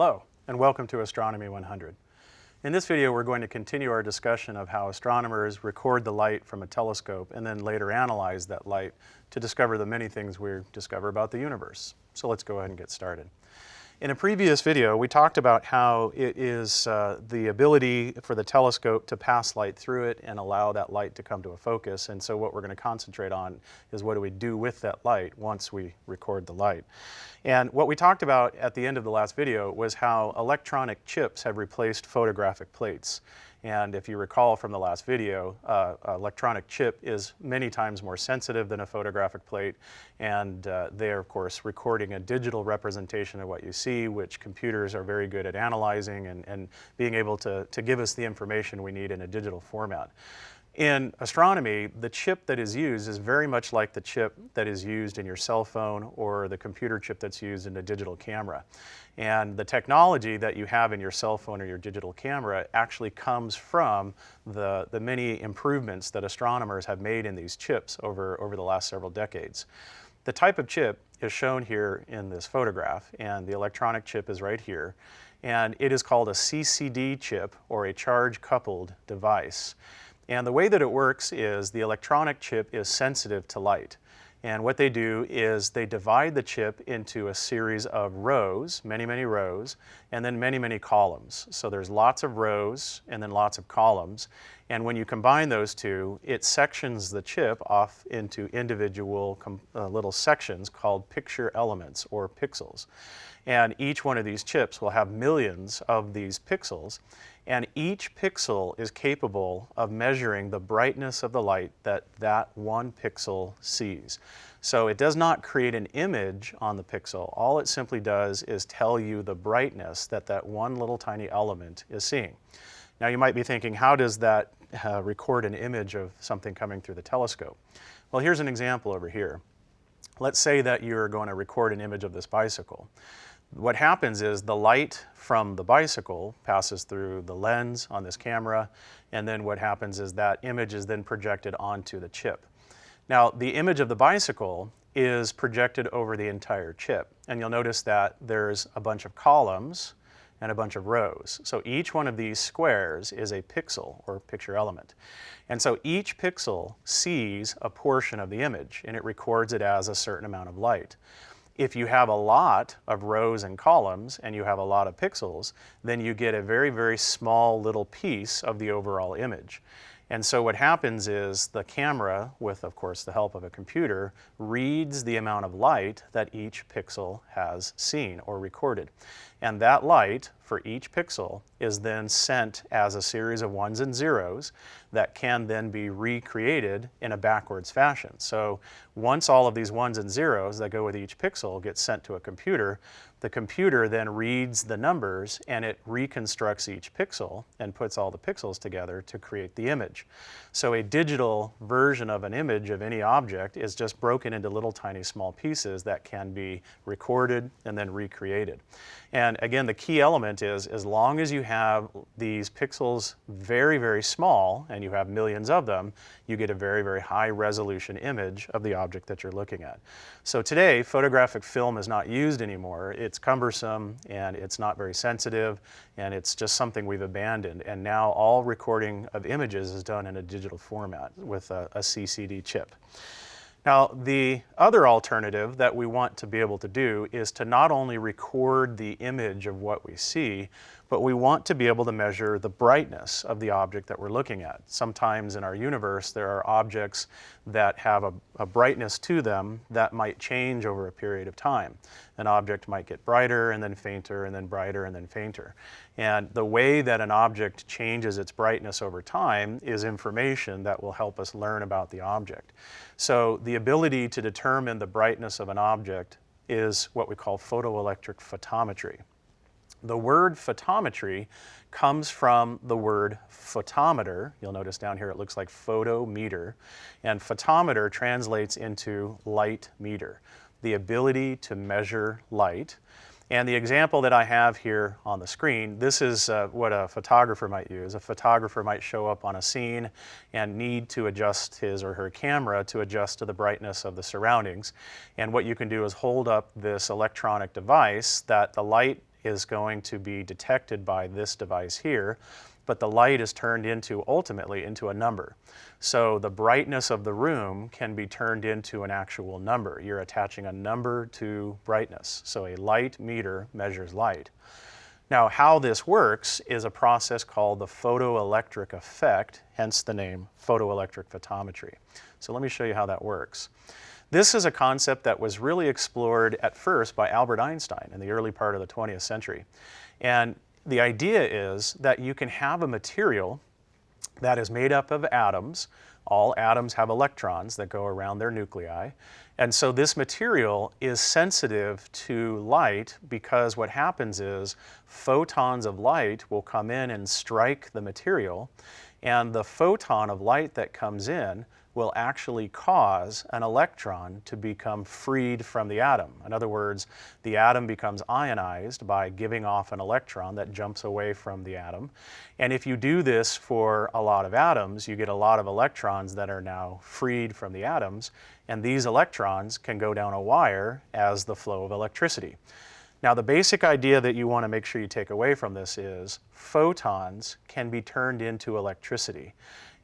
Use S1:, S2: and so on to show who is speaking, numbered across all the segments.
S1: Hello, and welcome to Astronomy 100. In this video, we're going to continue our discussion of how astronomers record the light from a telescope and then later analyze that light to discover the many things we discover about the universe. So let's go ahead and get started. In a previous video, we talked about how it is the ability for the telescope to pass light through it and allow that light to come to a focus. And so what we're going to concentrate on is what do we do with that light once we record the light. And what we talked about at the end of the last video was how electronic chips have replaced photographic plates. And if you recall from the last video, electronic chip is many times more sensitive than a photographic plate, and they are, of course, recording a digital representation of what you see, which computers are very good at analyzing and being able to give us the information we need in a digital format. In astronomy, the chip that is used is very much like the chip that is used in your cell phone or the computer chip that's used in a digital camera. And the technology that you have in your cell phone or your digital camera actually comes from the many improvements that astronomers have made in these chips over the last several decades. The type of chip is shown here in this photograph, and the electronic chip is right here. And it is called a CCD chip, or a charge-coupled device. And the way that it works is the electronic chip is sensitive to light. And what they do is they divide the chip into a series of rows, many, many rows, and then many, many columns. So there's lots of rows and then lots of columns. And when you combine those two, it sections the chip off into individual little sections called picture elements, or pixels. And each one of these chips will have millions of these pixels. And each pixel is capable of measuring the brightness of the light that one pixel sees. So it does not create an image on the pixel. All it simply does is tell you the brightness that one little tiny element is seeing. Now you might be thinking, how does that record an image of something coming through the telescope? Well, here's an example over here. Let's say that you're going to record an image of this bicycle. What happens is the light from the bicycle passes through the lens on this camera, and then what happens is that image is then projected onto the chip. Now, the image of the bicycle is projected over the entire chip, and you'll notice that there's a bunch of columns and a bunch of rows. So each one of these squares is a pixel, or picture element. And so each pixel sees a portion of the image, and it records it as a certain amount of light. If you have a lot of rows and columns and you have a lot of pixels, then you get a very, very small little piece of the overall image. And so what happens is the camera, with of course the help of a computer, reads the amount of light that each pixel has seen or recorded. And that light for each pixel is then sent as a series of ones and zeros that can then be recreated in a backwards fashion. So once all of these ones and zeros that go with each pixel get sent to a computer, the computer then reads the numbers and it reconstructs each pixel and puts all the pixels together to create the image. So a digital version of an image of any object is just broken into little tiny small pieces that can be recorded and then recreated. And again, the key element is as long as you have these pixels very, very small and you have millions of them, you get a very, very high resolution image of the object that you're looking at. So today, photographic film is not used anymore. It's cumbersome and it's not very sensitive, and it's just something we've abandoned. And now all recording of images is done in a digital format with a CCD chip. Now, the other alternative that we want to be able to do is to not only record the image of what we see, but we want to be able to measure the brightness of the object that we're looking at. Sometimes in our universe, there are objects that have a brightness to them that might change over a period of time. An object might get brighter and then fainter and then brighter and then fainter. And the way that an object changes its brightness over time is information that will help us learn about the object. So the ability to determine the brightness of an object is what we call photoelectric photometry. The word photometry comes from the word photometer. You'll notice down here it looks like photometer, and photometer translates into light meter, the ability to measure light. And the example that I have here on the screen, this is what a photographer might use. A photographer might show up on a scene and need to adjust his or her camera to adjust to the brightness of the surroundings. And what you can do is hold up this electronic device that the light is going to be detected by this device here, but the light is turned into, ultimately, into a number. So the brightness of the room can be turned into an actual number. You're attaching a number to brightness. So a light meter measures light. Now, how this works is a process called the photoelectric effect, hence the name photoelectric photometry. So let me show you how that works. This is a concept that was really explored at first by Albert Einstein in the early part of the 20th century. And the idea is that you can have a material that is made up of atoms. All atoms have electrons that go around their nuclei. And so this material is sensitive to light because what happens is photons of light will come in and strike the material, and the photon of light that comes in will actually cause an electron to become freed from the atom. In other words, the atom becomes ionized by giving off an electron that jumps away from the atom. And if you do this for a lot of atoms, you get a lot of electrons that are now freed from the atoms, and these electrons can go down a wire as the flow of electricity. Now, the basic idea that you want to make sure you take away from this is photons can be turned into electricity.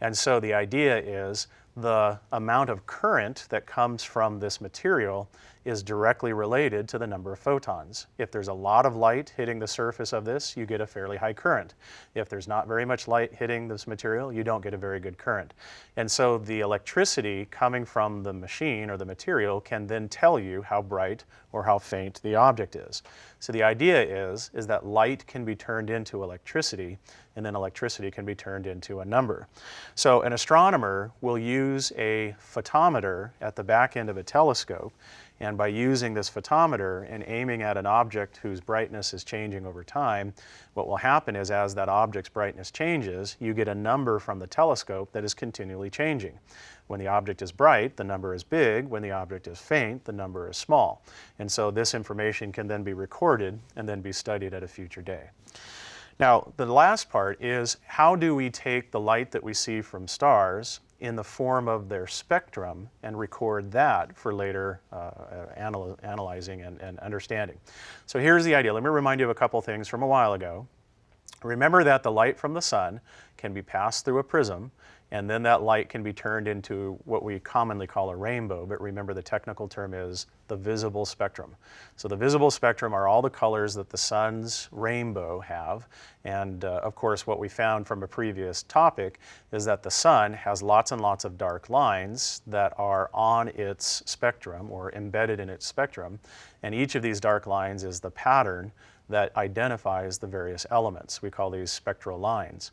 S1: And so the idea is the amount of current that comes from this material is directly related to the number of photons. If there's a lot of light hitting the surface of this, you get a fairly high current. If there's not very much light hitting this material, you don't get a very good current. And so the electricity coming from the machine or the material can then tell you how bright or how faint the object is. So the idea is that light can be turned into electricity, and then electricity can be turned into a number. So an astronomer will use a photometer at the back end of a telescope, and by using this photometer and aiming at an object whose brightness is changing over time, what will happen is as that object's brightness changes, you get a number from the telescope that is continually changing. When the object is bright, the number is big. When the object is faint, the number is small. And so this information can then be recorded and then be studied at a future day. Now, the last part is, how do we take the light that we see from stars in the form of their spectrum and record that for later analyzing and understanding? So here's the idea. Let me remind you of a couple things from a while ago. Remember that the light from the sun can be passed through a prism, and then that light can be turned into what we commonly call a rainbow, but remember the technical term is the visible spectrum. So the visible spectrum are all the colors that the sun's rainbow have, and of course what we found from a previous topic is that the sun has lots and lots of dark lines that are on its spectrum or embedded in its spectrum, and each of these dark lines is the pattern that identifies the various elements. We call these spectral lines.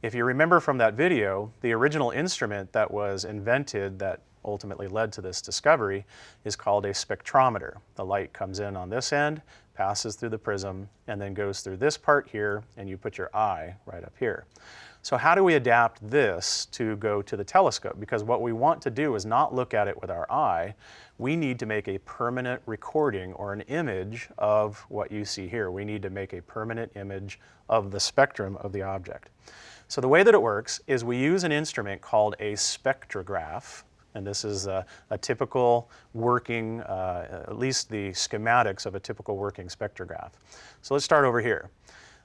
S1: If you remember from that video, the original instrument that was invented that ultimately led to this discovery is called a spectrometer. The light comes in on this end, passes through the prism, and then goes through this part here, and you put your eye right up here. So how do we adapt this to go to the telescope? Because what we want to do is not look at it with our eye. We need to make a permanent recording or an image of what you see here. We need to make a permanent image of the spectrum of the object. So the way that it works is we use an instrument called a spectrograph, and this is a typical working, at least the schematics of a typical working spectrograph. So let's start over here.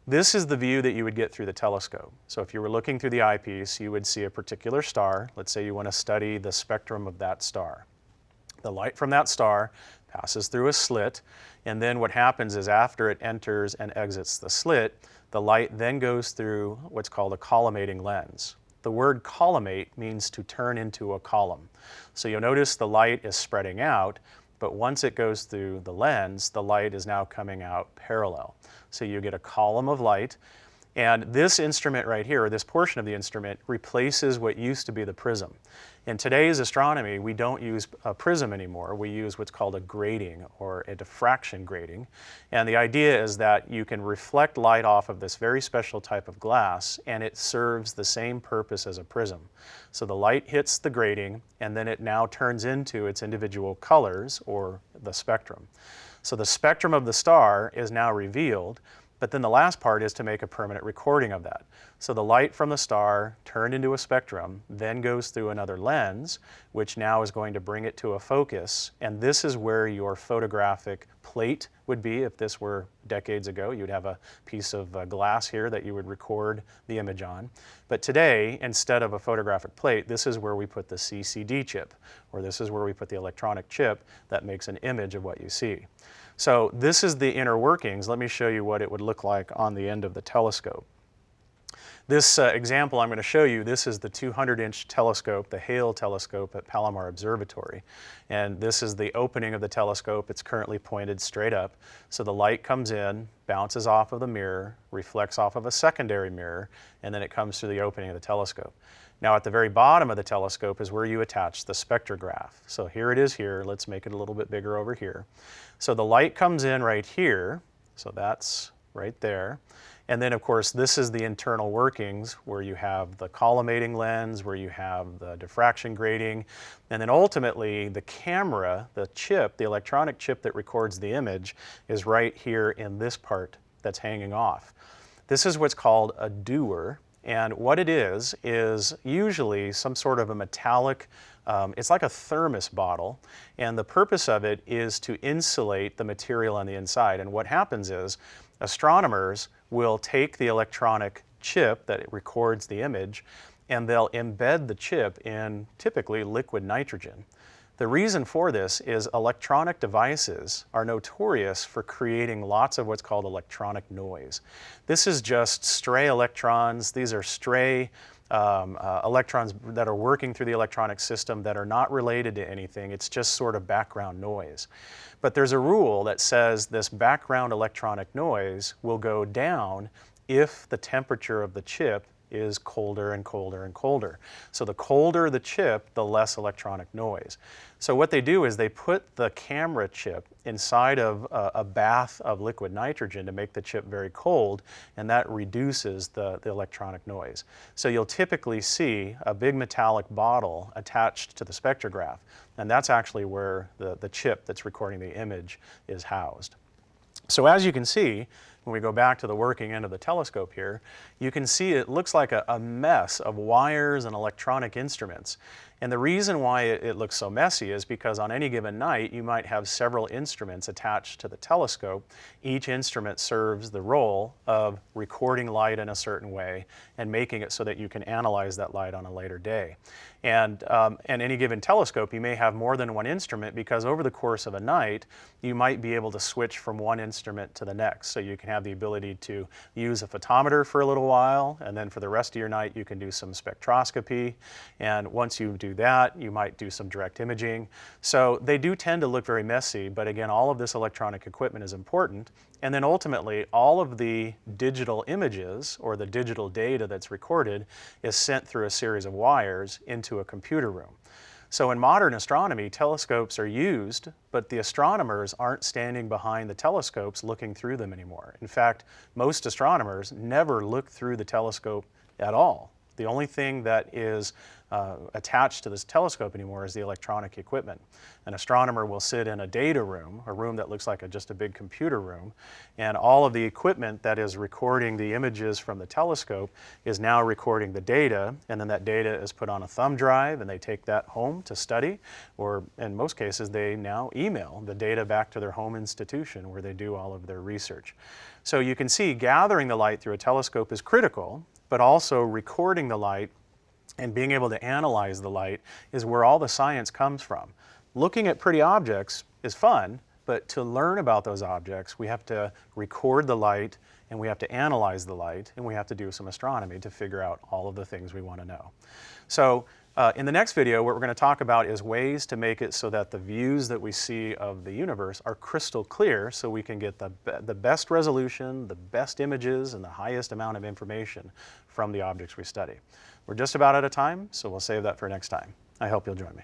S1: This is the view that you would get through the telescope. So if you were looking through the eyepiece, you would see a particular star. Let's say you want to study the spectrum of that star. The light from that star passes through a slit, and then what happens is after it enters and exits the slit, the light then goes through what's called a collimating lens. The word collimate means to turn into a column. So you'll notice the light is spreading out, but once it goes through the lens, the light is now coming out parallel. So you get a column of light, and this instrument right here, or this portion of the instrument, replaces what used to be the prism. In today's astronomy, we don't use a prism anymore. We use what's called a grating or a diffraction grating. And the idea is that you can reflect light off of this very special type of glass, and it serves the same purpose as a prism. So the light hits the grating, and then it now turns into its individual colors, or the spectrum. So the spectrum of the star is now revealed, But then the last part is to make a permanent recording of that. So the light from the star turned into a spectrum, then goes through another lens, which now is going to bring it to a focus. And this is where your photographic plate would be. If this were decades ago, you'd have a piece of glass here that you would record the image on. But today, instead of a photographic plate, this is where we put the CCD chip, or this is where we put the electronic chip that makes an image of what you see. So this is the inner workings. Let me show you what it would look like on the end of the telescope. This example I'm going to show you, this is the 200-inch telescope, the Hale telescope at Palomar Observatory. And this is the opening of the telescope. It's currently pointed straight up. So the light comes in, bounces off of the mirror, reflects off of a secondary mirror, and then it comes through the opening of the telescope. Now at the very bottom of the telescope is where you attach the spectrograph. So here it is here. Let's make it a little bit bigger over here. So the light comes in right here. So that's right there. And then of course this is the internal workings where you have the collimating lens, where you have the diffraction grating, and then ultimately the camera, the chip, the electronic chip that records the image is right here in this part that's hanging off. This is what's called a dewar. And what it is usually some sort of a metallic, it's like a thermos bottle, and the purpose of it is to insulate the material on the inside. And what happens is astronomers will take the electronic chip that it records the image, and they'll embed the chip in typically liquid nitrogen. The reason for this is electronic devices are notorious for creating lots of what's called electronic noise. This is just stray electrons. These are stray electrons that are working through the electronic system that are not related to anything. It's just sort of background noise. But there's a rule that says this background electronic noise will go down if the temperature of the chip is colder and colder and colder. So the colder the chip, the less electronic noise. So what they do is they put the camera chip inside of a bath of liquid nitrogen to make the chip very cold, and that reduces the electronic noise. So you'll typically see a big metallic bottle attached to the spectrograph, and that's actually where the chip that's recording the image is housed. So as you can see, when we go back to the working end of the telescope here, you can see it looks like a mess of wires and electronic instruments. And the reason why it looks so messy is because on any given night you might have several instruments attached to the telescope. Each instrument serves the role of recording light in a certain way and making it so that you can analyze that light on a later day. And any given telescope, you may have more than one instrument because over the course of a night you might be able to switch from one instrument to the next. So you can have the ability to use a photometer for a little while, and then for the rest of your night you can do some spectroscopy, and once you do that you might do some direct imaging. So they do tend to look very messy, but again, all of this electronic equipment is important. And then ultimately all of the digital images or the digital data that's recorded is sent through a series of wires into a computer room. So in modern astronomy, telescopes are used, but the astronomers aren't standing behind the telescopes looking through them anymore. In fact, most astronomers never look through the telescope at all. The only thing that is attached to this telescope anymore is the electronic equipment. An astronomer will sit in a data room, a room that looks like just a big computer room, and all of the equipment that is recording the images from the telescope is now recording the data, and then that data is put on a thumb drive and they take that home to study, or in most cases they now email the data back to their home institution where they do all of their research. So you can see gathering the light through a telescope is critical, but also recording the light and being able to analyze the light is where all the science comes from. Looking at pretty objects is fun, but to learn about those objects, we have to record the light, and we have to analyze the light, and we have to do some astronomy to figure out all of the things we want to know. So in the next video, what we're going to talk about is ways to make it so that the views that we see of the universe are crystal clear, so we can get the best resolution, the best images, and the highest amount of information from the objects we study. We're just about out of time, so we'll save that for next time. I hope you'll join me.